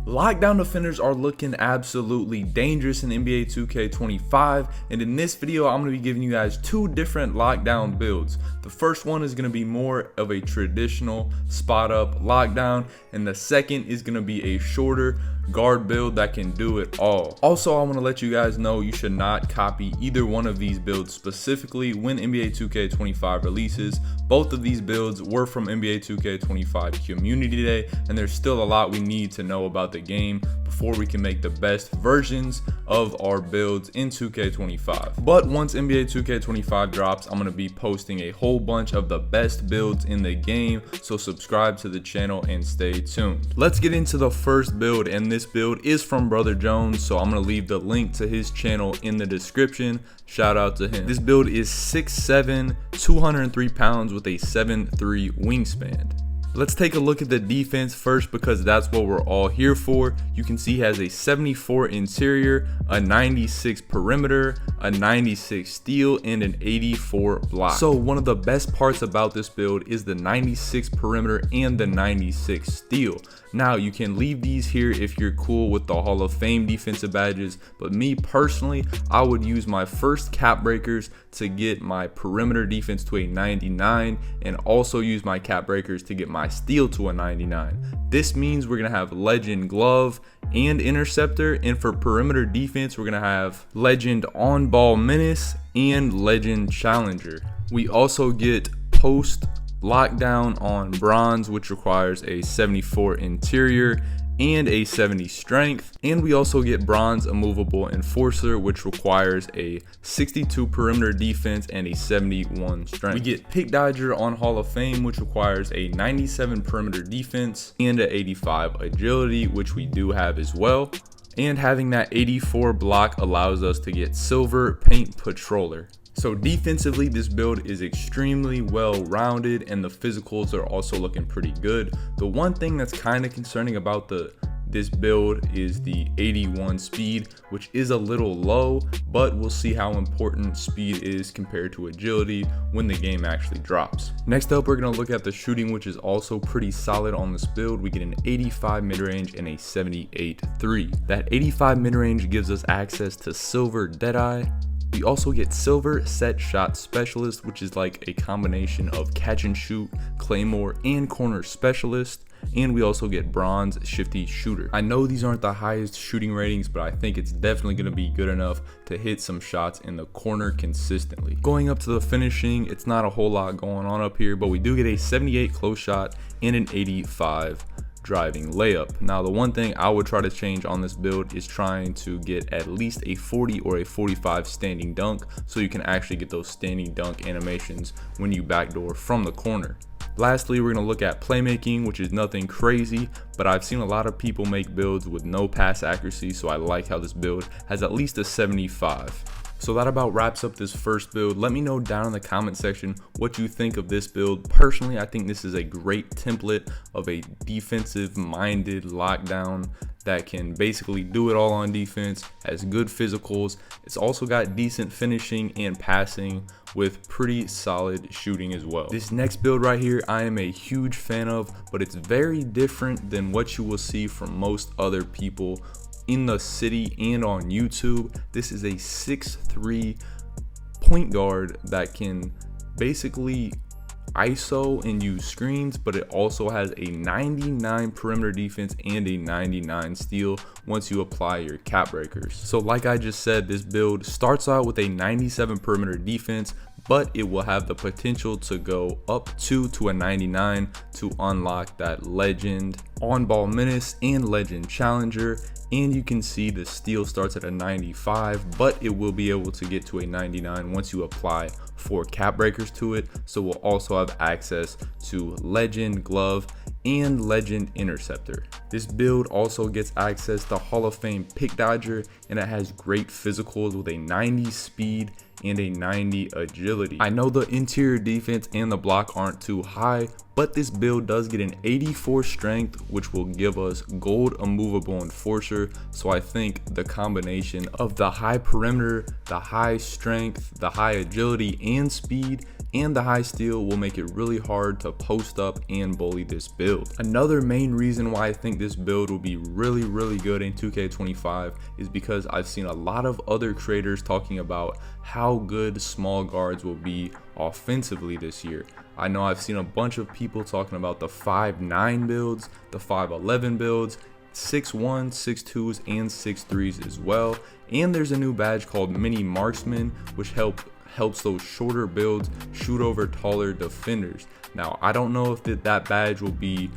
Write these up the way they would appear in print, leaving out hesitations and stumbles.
Lockdown defenders are looking absolutely dangerous in NBA 2K25, and in this video I'm going to be giving you guys two different lockdown builds. The first one is going to be more of a traditional spot up lockdown, and the second is going to be a shorter guard build that can do it all. Also, I want to let you guys know you should not copy either one of these builds specifically when NBA 2K25 releases. Both of these builds were from NBA 2K25 Community Day, and there's still a lot we need to know about the game before we can make the best versions of our builds in 2K25. But once NBA 2K25 drops, I'm going to be posting a whole bunch of the best builds in the game, so subscribe to the channel and stay tuned. Let's get into the first build, and this build is from Brother Jones, so I'm going to leave the link to his channel in the description. Shout out to him. This build is 6'7", 203 pounds with a 7'3" wingspan. Let's take a look at the defense first because that's what we're all here for. You can see he has a 74 interior, a 96 perimeter, a 96 steal, and an 84 block. So one of the best parts about this build is the 96 perimeter and the 96 steal. Now you can leave these here if you're cool with the Hall of Fame defensive badges, but me personally, I would use my first cap breakers to get my perimeter defense to a 99 and also use my cap breakers to get my steal to a 99. This means we're gonna have legend glove and interceptor, and for perimeter defense we're gonna have legend on ball menace and legend challenger. We also get post lockdown on bronze, which requires a 74 interior and a 70 strength, and we also get bronze immovable enforcer, which requires a 62 perimeter defense and a 71 strength. We get pick dodger on Hall of Fame, which requires a 97 perimeter defense and an 85 agility, which we do have as well. And having that 84 block allows us to get silver paint patroller. So defensively, this build is extremely well rounded and the physicals are also looking pretty good. The one thing that's kind of concerning about this build is the 81 speed, which is a little low, but we'll see how important speed is compared to agility when the game actually drops. Next up, we're going to look at the shooting, which is also pretty solid on this build. We get an 85 mid-range and a 78 3. That 85 mid-range gives us access to silver deadeye. We also get silver set shot specialist, which is like a combination of catch and shoot, claymore, and corner specialist. And we also get bronze shifty shooter. I know these aren't the highest shooting ratings, but I think it's definitely going to be good enough to hit some shots in the corner consistently. Going up to the finishing, it's not a whole lot going on up here, but we do get a 78 close shot and an 85 driving layup. Now the one thing I would try to change on this build is trying to get at least a 40 or a 45 standing dunk, so you can actually get those standing dunk animations when you backdoor from the corner. Lastly, we're going to look at playmaking, which is nothing crazy, but I've seen a lot of people make builds with no pass accuracy, so I like how this build has at least a 75. So that about wraps up this first build. Let me know down in the comment section what you think of this build. Personally, I think this is a great template of a defensive minded lockdown that can basically do it all on defense, has good physicals. It's also got decent finishing and passing with pretty solid shooting as well. This next build right here, I am a huge fan of, but it's very different than what you will see from most other people in the city and on YouTube. This is a 6'3" point guard that can basically ISO and use screens, but it also has a 99 perimeter defense and a 99 steal once you apply your cap breakers. So like I just said, this build starts out with a 97 perimeter defense, but it will have the potential to go up to a 99 to unlock that legend on ball menace and legend challenger. And you can see the steal starts at a 95, but it will be able to get to a 99 once you apply 4 cap breakers to it. So we'll also have access to legend glove and legend interceptor. This build also gets access to Hall of Fame pick dodger, and it has great physicals with a 90 speed and a 90 agility. I know the interior defense and the block aren't too high, but this build does get an 84 strength, which will give us gold immovable enforcer. So I think the combination of the high perimeter, the high strength, the high agility and speed, and the high steal will make it really hard to post up and bully this build. Another main reason why I think this build will be really good in 2K25 is because I've seen a lot of other creators talking about how good small guards will be offensively this year. I know I've seen a bunch of people talking about the 5'9 builds, the 5'11 builds, 6'1", 6'2s, and 6'3s as well. And there's a new badge called Mini Marksman, which helps those shorter builds shoot over taller defenders. Now, I don't know if that badge will be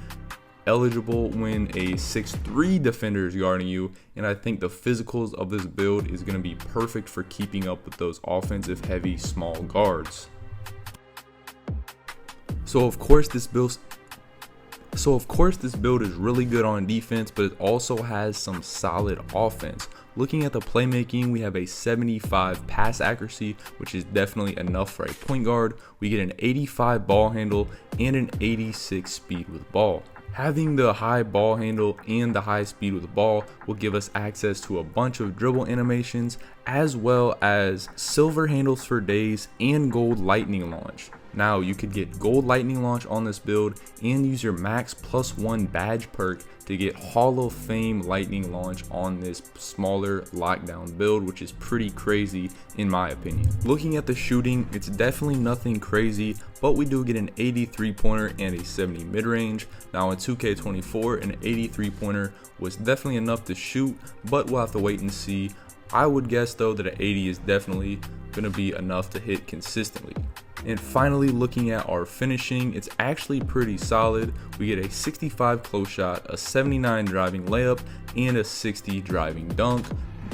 eligible when a 6'3 defender is guarding you, and I think the physicals of this build is going to be perfect for keeping up with those offensive heavy small guards. So of course this build is really good on defense, but it also has some solid offense. Looking at the playmaking, we have a 75 pass accuracy, which is definitely enough for a point guard. We get an 85 ball handle and an 86 speed with ball. Having the high ball handle and the high speed with the ball will give us access to a bunch of dribble animations, as well as silver handles for days and gold lightning launch. Now you could get gold lightning launch on this build and use your max +1 badge perk to get Hall of Fame lightning launch on this smaller lockdown build, which is pretty crazy in my opinion. Looking at the shooting, it's definitely nothing crazy, but we do get an 83 pointer and a 70 mid-range. Now in 2K24, an 83 pointer was definitely enough to shoot, but we'll have to wait and see. I would guess though that an 80 is definitely going to be enough to hit consistently. And finally, looking at our finishing, it's actually pretty solid. We get a 65 close shot, a 79 driving layup, and a 60 driving dunk.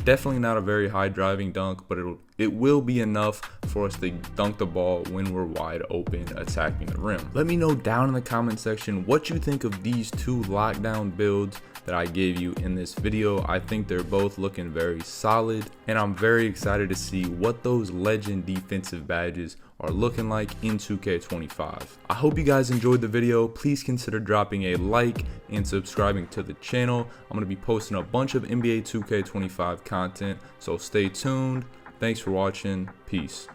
Definitely not a very high driving dunk, but it will be enough for us to dunk the ball when we're wide open attacking the rim. Let me know down in the comment section what you think of these two lockdown builds that I gave you in this video. I think they're both looking very solid, and I'm very excited to see what those legend defensive badges are looking like in 2K25. I hope you guys enjoyed the video. Please consider dropping a like and subscribing to the channel. I'm going to be posting a bunch of NBA 2K25 content, so stay tuned. Thanks for watching. Peace.